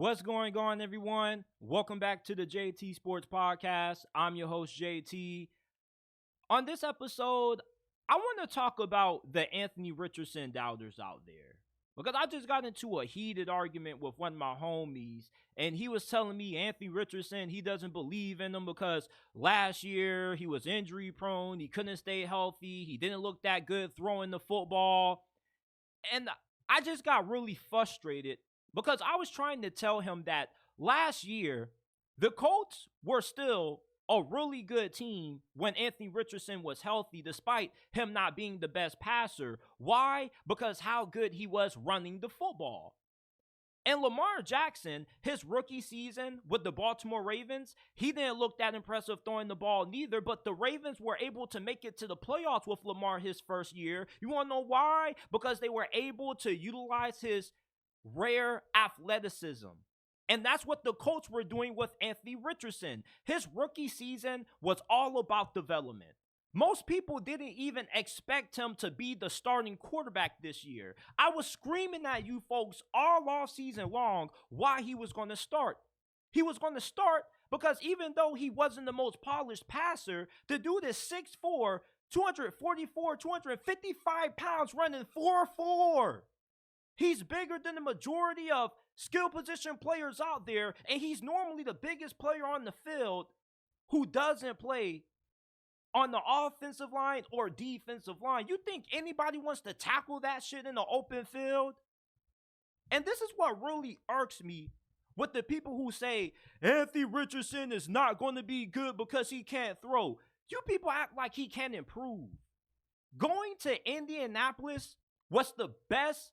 What's going on, everyone? Welcome back to the JT Sports Podcast. I'm your host, JT. On this episode, I want to talk about the Anthony Richardson doubters out there. Because I just got into a heated argument with one of my homies, and he was telling me Anthony Richardson, he doesn't believe in him because last year he was injury prone, he couldn't stay healthy, he didn't look that good throwing the football. And I just got really frustrated because I was trying to tell him that last year, the Colts were still a really good team when Anthony Richardson was healthy, despite him not being the best passer. Why? Because how good he was running the football. And Lamar Jackson, his rookie season with the Baltimore Ravens, he didn't look that impressive throwing the ball neither, but the Ravens were able to make it to the playoffs with Lamar his first year. You want to know why? Because they were able to utilize his rare athleticism. And that's what the Colts were doing with Anthony Richardson. His rookie season was all about development. Most people didn't even expect him to be the starting quarterback this year. I was screaming at you folks all off season long why he was going to start. He was going to start because even though he wasn't the most polished passer, the dude is 6'4", 244, 255 pounds running 4'4". He's bigger than the majority of skill position players out there, and he's normally the biggest player on the field who doesn't play on the offensive line or defensive line. You think anybody wants to tackle that shit in the open field? And this is what really irks me with the people who say Anthony Richardson is not going to be good because he can't throw. You people act like he can improve. Going to Indianapolis was the best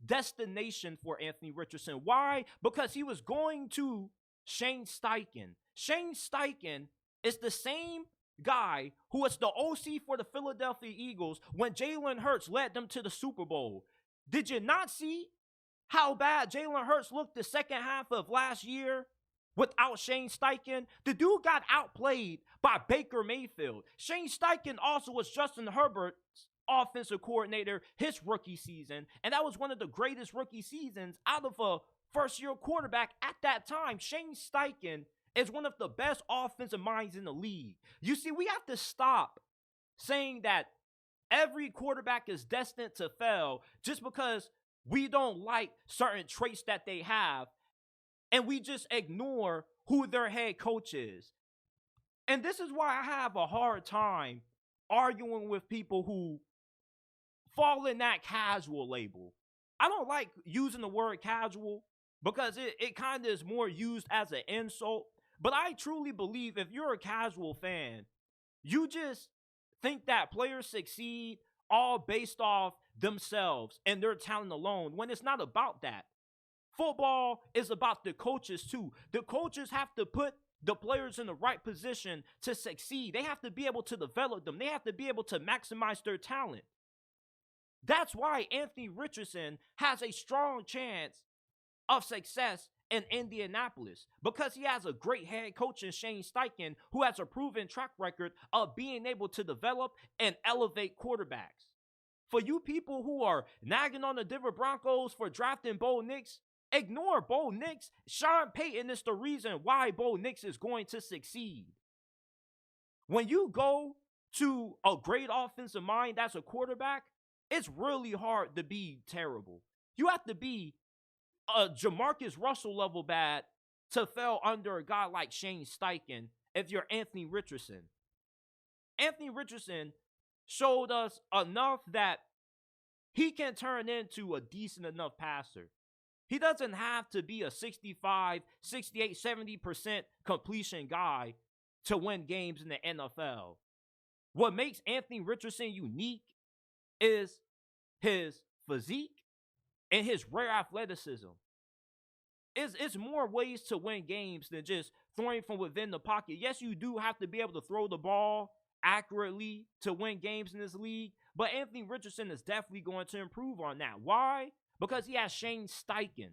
destination for Anthony Richardson. Why? Because he was going to Shane Steichen. Shane Steichen is the same guy who was the OC for the Philadelphia Eagles when Jalen Hurts led them to the Super Bowl. Did you not see how bad Jalen Hurts looked the second half of last year without Shane Steichen? The dude got outplayed by Baker Mayfield. Shane Steichen also was Justin Herbert's offensive coordinator his rookie season, and that was one of the greatest rookie seasons out of a first-year quarterback at that time. Shane Steichen is one of the best offensive minds in the league. You see, we have to stop saying that every quarterback is destined to fail just because we don't like certain traits that they have, and we just ignore who their head coach is. And this is why I have a hard time arguing with people who fall in that casual label. I don't like using the word casual because it kind of is more used as an insult. But I truly believe if you're a casual fan, you just think that players succeed all based off themselves and their talent alone, when it's not about that. Football is about the coaches too. The coaches have to put the players in the right position to succeed. They have to be able to develop them. They have to be able to maximize their talent. That's why Anthony Richardson has a strong chance of success in Indianapolis, because he has a great head coach in Shane Steichen who has a proven track record of being able to develop and elevate quarterbacks. For you people who are nagging on the Denver Broncos for drafting Bo Nix, ignore Bo Nix. Sean Payton is the reason why Bo Nix is going to succeed. When you go to a great offensive mind as a quarterback, it's really hard to be terrible. You have to be a Jamarcus Russell level bad to fail under a guy like Shane Steichen if you're Anthony Richardson. Anthony Richardson showed us enough that he can turn into a decent enough passer. He doesn't have to be a 65, 68, 70% completion guy to win games in the NFL. What makes Anthony Richardson unique is his physique and his rare athleticism. It's more ways to win games than just throwing from within the pocket. Yes, you do have to be able to throw the ball accurately to win games in this league, but Anthony Richardson is definitely going to improve on that. Why? Because he has Shane Steichen.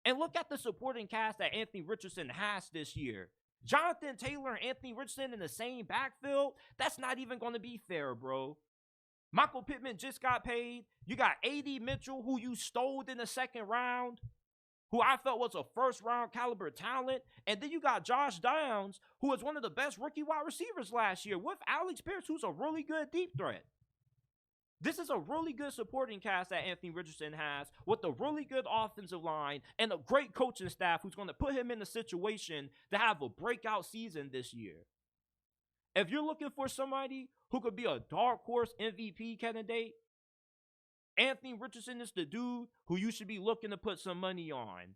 And look at the supporting cast that Anthony Richardson has this year. Jonathan Taylor and Anthony Richardson in the same backfield, that's not even going to be fair, bro. Michael Pittman just got paid. You got A.D. Mitchell, who you stole in the second round, who I felt was a first-round caliber talent. And then you got Josh Downs, who was one of the best rookie wide receivers last year, with Alex Pierce, who's a really good deep threat. This is a really good supporting cast that Anthony Richardson has, with a really good offensive line and a great coaching staff who's going to put him in a situation to have a breakout season this year. If you're looking for somebody who could be a dark horse MVP candidate, Anthony Richardson is the dude who you should be looking to put some money on.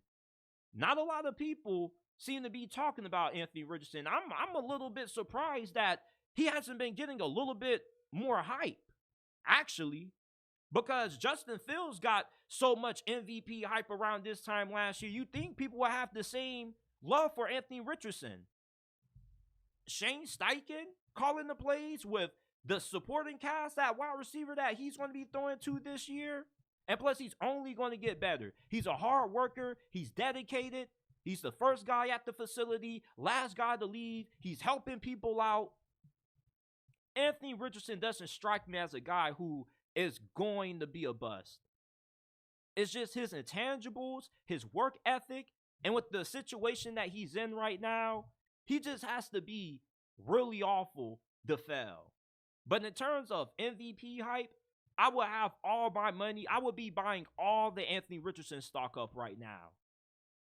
Not a lot of people seem to be talking about Anthony Richardson. I'm a little bit surprised that he hasn't been getting a little bit more hype, actually, because Justin Fields got so much MVP hype around this time last year. You think people would have the same love for Anthony Richardson. Shane Steichen calling the plays with the supporting cast, that wide receiver that he's going to be throwing to this year. And plus, he's only going to get better. He's a hard worker. He's dedicated. He's the first guy at the facility, last guy to leave. He's helping people out. Anthony Richardson doesn't strike me as a guy who is going to be a bust. It's just his intangibles, his work ethic, and with the situation that he's in right now, he just has to be really awful to fail. But in terms of MVP hype, I would have all my money. I would be buying all the Anthony Richardson stock up right now.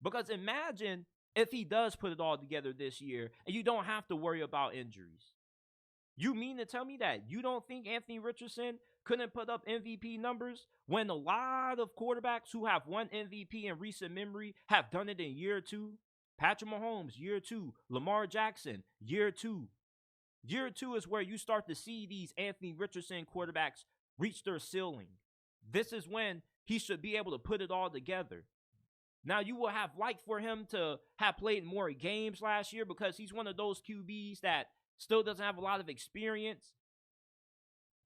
Because imagine if he does put it all together this year and you don't have to worry about injuries. You mean to tell me that you don't think Anthony Richardson couldn't put up MVP numbers when a lot of quarterbacks who have won MVP in recent memory have done it in year 2? Patrick Mahomes, year 2. Lamar Jackson, year 2. Year 2 is where you start to see these Anthony Richardson quarterbacks reach their ceiling. This is when he should be able to put it all together. Now, you will have liked for him to have played more games last year because he's one of those QBs that still doesn't have a lot of experience.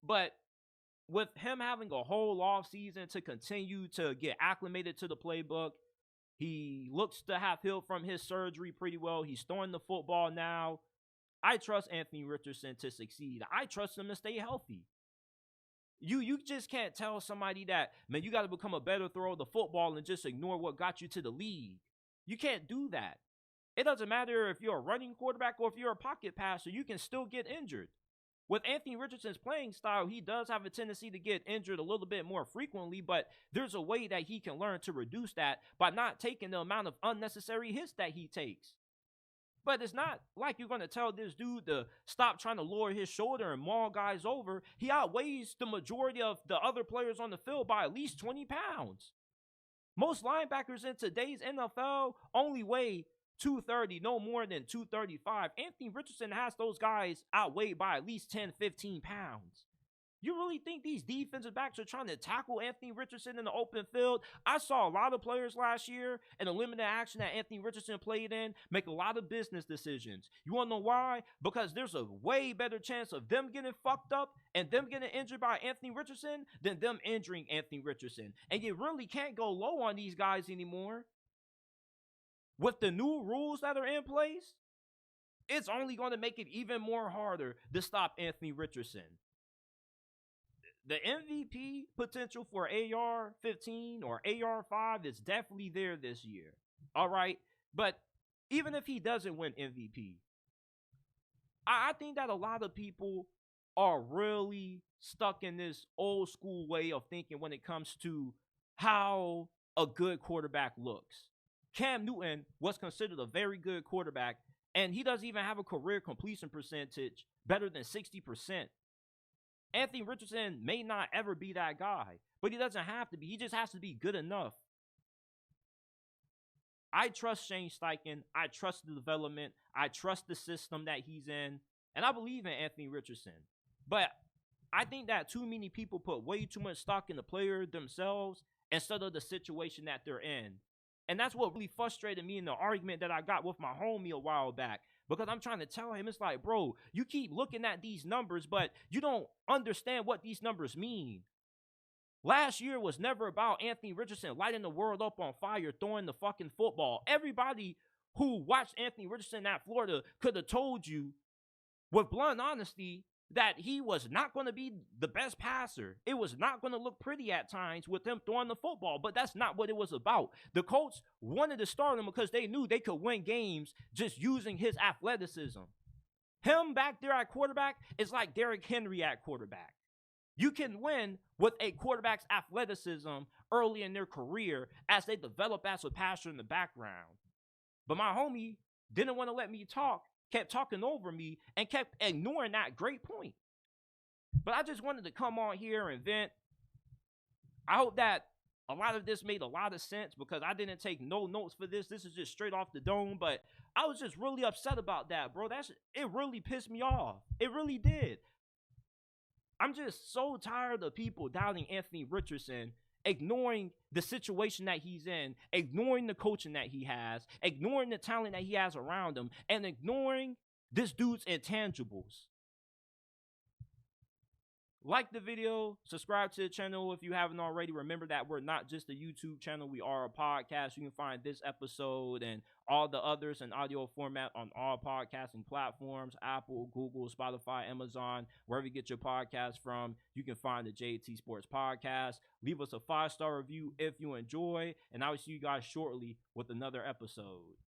But with him having a whole offseason to continue to get acclimated to the playbook, he looks to have healed from his surgery pretty well. He's throwing the football now. I trust Anthony Richardson to succeed. I trust him to stay healthy. You just can't tell somebody that, man, you got to become a better thrower of the football and just ignore what got you to the league. You can't do that. It doesn't matter if you're a running quarterback or if you're a pocket passer, you can still get injured. With Anthony Richardson's playing style, he does have a tendency to get injured a little bit more frequently, but there's a way that he can learn to reduce that by not taking the amount of unnecessary hits that he takes. But it's not like you're going to tell this dude to stop trying to lower his shoulder and maul guys over. He outweighs the majority of the other players on the field by at least 20 pounds. Most linebackers in today's NFL only weigh 230, no more than 235. Anthony Richardson has those guys outweighed by at least 10, 15 pounds. You really think these defensive backs are trying to tackle Anthony Richardson in the open field? I saw a lot of players last year in the limited action that Anthony Richardson played in make a lot of business decisions. You want to know why? Because there's a way better chance of them getting fucked up and them getting injured by Anthony Richardson than them injuring Anthony Richardson. And you really can't go low on these guys anymore. With the new rules that are in place, it's only going to make it even more harder to stop Anthony Richardson. The MVP potential for AR-15 or AR-5 is definitely there this year. All right? But even if he doesn't win MVP, I think that a lot of people are really stuck in this old school way of thinking when it comes to how a good quarterback looks. Cam Newton was considered a very good quarterback, and he doesn't even have a career completion percentage better than 60%. Anthony Richardson may not ever be that guy, but he doesn't have to be. He just has to be good enough. I trust Shane Steichen. I trust the development. I trust the system that he's in, and I believe in Anthony Richardson. But I think that too many people put way too much stock in the player themselves instead of the situation that they're in. And that's what really frustrated me in the argument that I got with my homie a while back. Because I'm trying to tell him, it's like, bro, you keep looking at these numbers, but you don't understand what these numbers mean. Last year was never about Anthony Richardson lighting the world up on fire, throwing the fucking football. Everybody who watched Anthony Richardson at Florida could have told you, with blunt honesty, that he was not going to be the best passer. It was not going to look pretty at times with him throwing the football, but that's not what it was about. The Colts wanted to start him because they knew they could win games just using his athleticism. Him back there at quarterback is like Derrick Henry at quarterback. You can win with a quarterback's athleticism early in their career as they develop as a passer in the background. But my homie didn't want to let me talk, kept talking over me, and kept ignoring that great point. But I just wanted to come on here and vent. I hope that a lot of this made a lot of sense because I didn't take no notes for this. This is just straight off the dome, but I was just really upset about that, bro. It really pissed me off. It really did. I'm just so tired of people doubting Anthony Richardson, ignoring the situation that he's in, ignoring the coaching that he has, ignoring the talent that he has around him, and ignoring this dude's intangibles. Like the video, subscribe to the channel if you haven't already. Remember that we're not just a YouTube channel, we are a podcast. You can find this episode and all the others in audio format on all podcasting platforms, Apple, Google, Spotify, Amazon, wherever you get your podcast from. You can find the JT Sports Podcast. Leave us a 5-star review if you enjoy, and I will see you guys shortly with another episode.